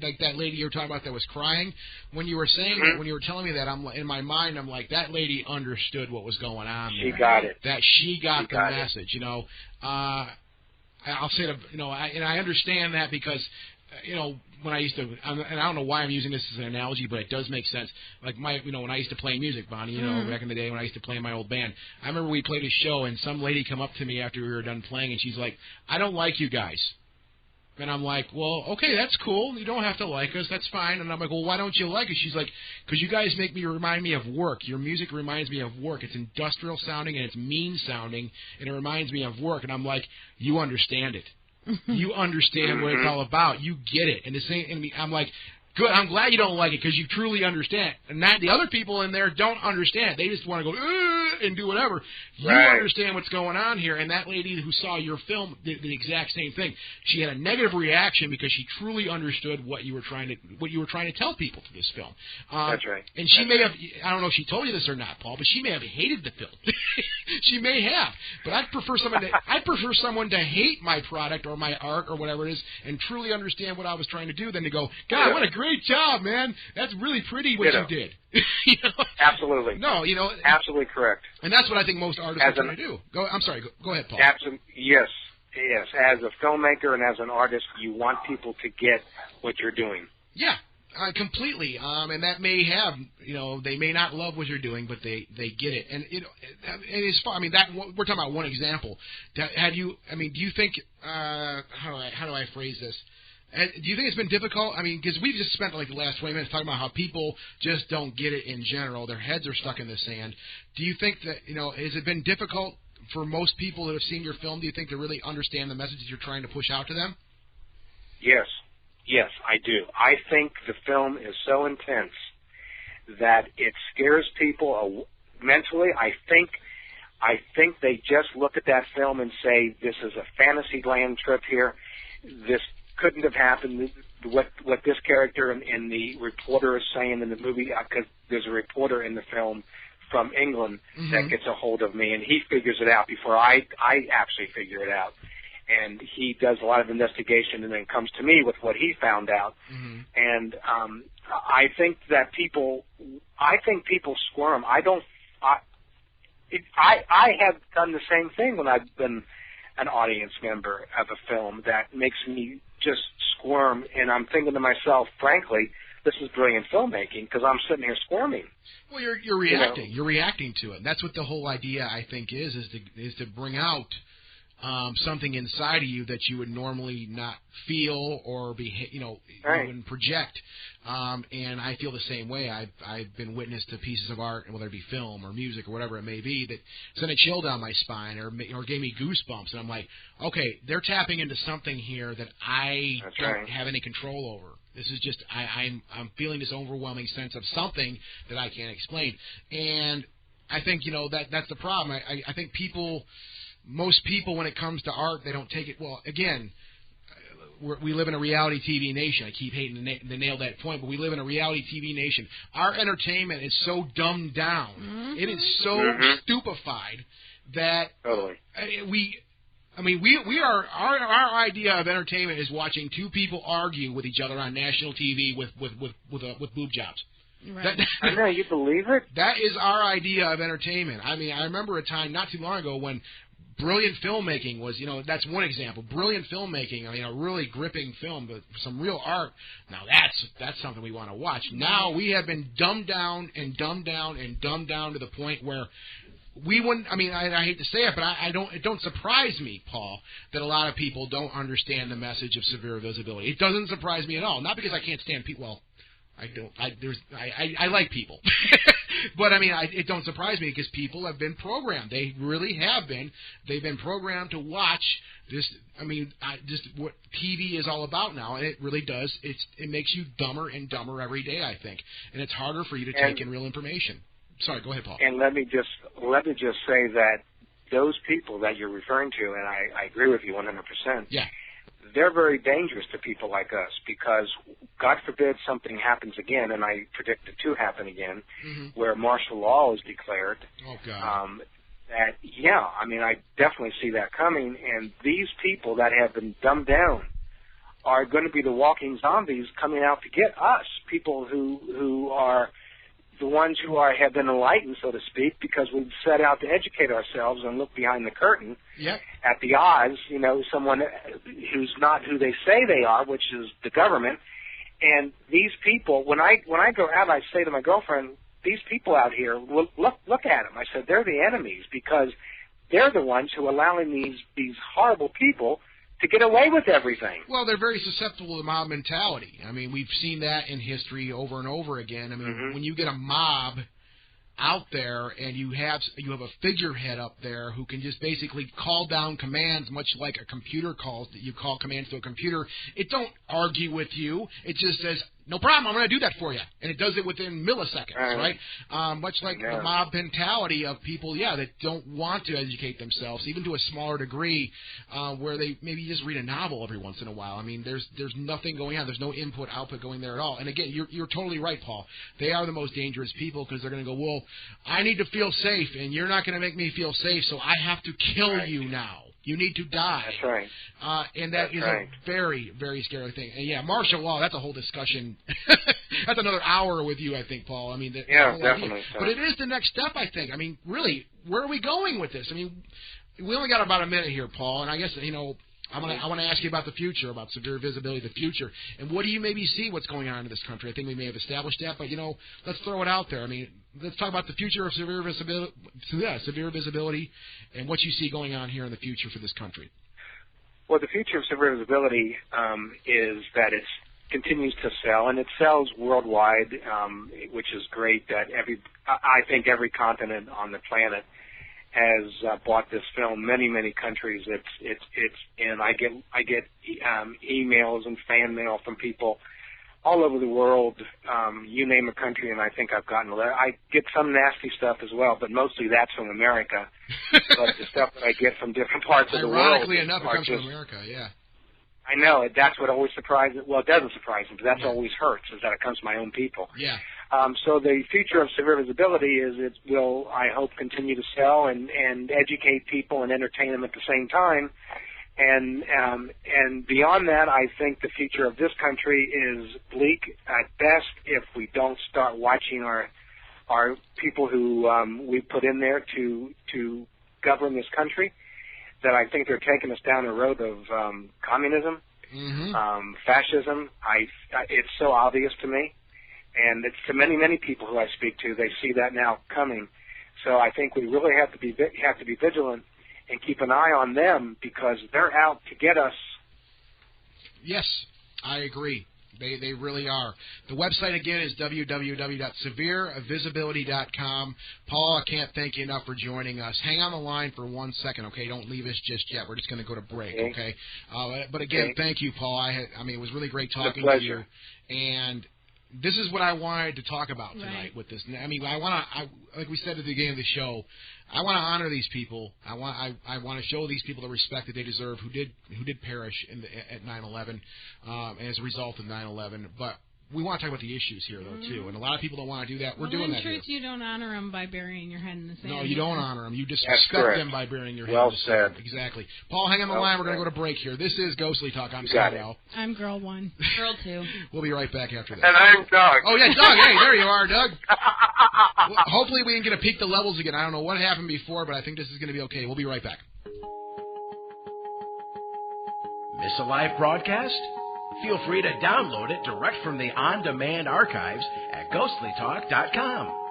like that lady you were talking about that was crying. When you were saying that, when you were telling me that, in my mind, I'm like, that lady understood what was going on. She got it. That she got the message. You know, I'll say, you know, and I understand that because, you know, when I used to, and I don't know why I'm using this as an analogy, but it does make sense. Like when I used to play music, Bonnie, you know, back in the day when I used to play in my old band, I remember we played a show and some lady come up to me after we were done playing and she's like, "I don't like you guys." And I'm like, well, okay, that's cool. You don't have to like us. That's fine. And I'm like, well, why don't you like us? She's like, because you guys remind me of work. Your music reminds me of work. It's industrial sounding and it's mean sounding, and it reminds me of work. And I'm like, you understand it. You understand what it's all about. You get it. And I'm like, good. I'm glad you don't like it because you truly understand. And the other people in there don't understand. They just want to go and do whatever. You understand what's going on here. And that lady who saw your film did the exact same thing. She had a negative reaction because she truly understood what you were trying to tell people to this film. That's right. And she may have, I don't know if she told you this or not, Paul, but she may have hated the film. She may have. But I'd prefer someone to hate my product or my art or whatever it is and truly understand what I was trying to do than to go, God, what a great job, man. That's really pretty what you did. You know? Absolutely. No, you know. Absolutely correct. And that's what I think most artists are trying to do. I'm sorry. Go ahead, Paul. Yes. As a filmmaker and as an artist, you want people to get what you're doing. Yeah. Completely. And that may have, you know, they may not love what you're doing, but they get it. And you know, and as far, I mean, that we're talking about one example. Do you think? How do I phrase this? Do you think it's been difficult? I mean, because we've just spent like the last 20 minutes talking about how people just don't get it in general. Their heads are stuck in the sand. Do you think that, you know, has it been difficult for most people that have seen your film, do you think, to really understand the messages you're trying to push out to them? Yes, I do. I think the film is so intense that it scares people mentally. I think they just look at that film and say, this is a fantasy land trip here. This couldn't have happened. What this character and the reporter is saying in the movie, because there's a reporter in the film from England that gets a hold of me, and he figures it out before I actually figure it out. And he does a lot of investigation and then comes to me with what he found out. And I think people squirm. I have done the same thing when I've been an audience member of a film that makes me just squirm, and I'm thinking to myself, frankly, this is brilliant filmmaking because I'm sitting here squirming. Well, you're reacting. You know? You're reacting to it. That's what the whole idea, I think, is to bring out something inside of you that you would normally not feel or you wouldn't project. And I feel the same way. I've been witness to pieces of art, whether it be film or music or whatever it may be, that sent a chill down my spine or gave me goosebumps. And I'm like, okay, they're tapping into something here that I don't have any control over. This is just I'm feeling this overwhelming sense of something that I can't explain. And I think, you know, that's the problem. I think most people, when it comes to art, they don't take it well. Again, we live in a reality TV nation. I keep hating to nail that point, but we live in a reality TV nation. Our entertainment is so dumbed down. It is so stupefied that our idea of entertainment is watching two people argue with each other on national TV with boob jobs. Right. I know, you believe it? That is our idea of entertainment. I mean, I remember a time not too long ago when brilliant filmmaking was, that's one example. Brilliant filmmaking, a really gripping film, but some real art. Now that's something we want to watch. Now we have been dumbed down and dumbed down and dumbed down to the point where we wouldn't. I hate to say it, but it don't surprise me, Paul, that a lot of people don't understand the message of severe visibility. It doesn't surprise me at all. Not because I can't stand people. Well, I don't. I like people, but it don't surprise me because people have been programmed. They really have been. They've been programmed to watch this. Just what TV is all about now, and it really does. It makes you dumber and dumber every day, I think, and it's harder for you to take in real information. Sorry, go ahead, Paul. And let me just say that those people that you're referring to, and I agree with you 100%. Yeah. They're very dangerous to people like us because, God forbid, something happens again, and I predict it to happen again, where martial law is declared. Oh, God. I definitely see that coming, and these people that have been dumbed down are going to be the walking zombies coming out to get us, people who are the ones who have been enlightened, so to speak, because we've set out to educate ourselves and look behind the curtain at the odds, someone who's not who they say they are, which is the government. And these people, when I go out, I say to my girlfriend, these people out here, look at them. I said, they're the enemies because they're the ones who are allowing these horrible people to get away with everything. Well, they're very susceptible to mob mentality. We've seen that in history over and over again. When you get a mob out there and you have a figurehead up there who can just basically call down commands, much like a computer calls that you call commands to a computer. It don't argue with you. It just says, no problem, I'm going to do that for you. And it does it within milliseconds, right? Much like the mob mentality of people, that don't want to educate themselves, even to a smaller degree, where they maybe just read a novel every once in a while. There's nothing going on. There's no input-output going there at all. And again, you're totally right, Paul. They are the most dangerous people because they're going to go, well, I need to feel safe, and you're not going to make me feel safe, so I have to kill you now. You need to die. That's right. And that is a very, very scary thing. And martial law, that's a whole discussion. That's another hour with you, I think, Paul. Definitely. But it is the next step, I think. Really, where are we going with this? We only got about a minute here, Paul, and I guess, I want to ask you about the future, about severe visibility, the future, and what do you maybe see what's going on in this country? I think we may have established that, but let's throw it out there. Let's talk about the future of severe visibility, and what you see going on here in the future for this country. Well, the future of severe visibility is that it continues to sell, and it sells worldwide, which is great. That I think every continent on the planet has bought this film. Many countries. And I get emails and fan mail from people all over the world. You name a country, and I think I've gotten a letter. I get some nasty stuff as well, but mostly that's from America. But the stuff that I get from different parts of the world, ironically enough, it comes from America. Yeah. I know. That's what always surprises. Well, it doesn't surprise me, but that's always hurts, is that it comes from my own people. Yeah. So the future of severe visibility is it will, I hope, continue to sell and educate people and entertain them at the same time. And beyond that, I think the future of this country is bleak at best if we don't start watching our people who we put in there to govern this country. That I think they're taking us down a road of communism, fascism. It's so obvious to me. And it's to many people who I speak to, they see that now coming. So I think we really have to be vigilant and keep an eye on them because they're out to get us. Yes, I agree. They really are. The website, again, is www.severevisibility.com. Paul, I can't thank you enough for joining us. Hang on the line for 1 second, okay? Don't leave us just yet. We're just going to go to break, okay? But again, thank you, Paul. It was really great talking to you. And this is what I wanted to talk about tonight with this. I want to, like we said at the beginning of the show, I want to honor these people. I want to show these people the respect that they deserve, who did perish at 9/11 as a result of 9/11. But we want to talk about the issues here, though, too. And a lot of people don't want to do that. We're doing that here. In truth, you don't honor them by burying your head in the sand. No, you don't honor them. You disrespect them by burying your head in the sand. Exactly. Paul, hang on the line. We're going to go to break here. This is Ghostly Talk. I'm Scott Al. I'm Girl 1. Girl 2. We'll be right back after that. And I'm Doug. Oh, yeah, Doug. Hey, there you are, Doug. Hopefully we can get a peek the levels again. I don't know what happened before, but I think this is going to be okay. We'll be right back. Miss a live broadcast? Feel free to download it direct from the on-demand archives at ghostlytalk.com.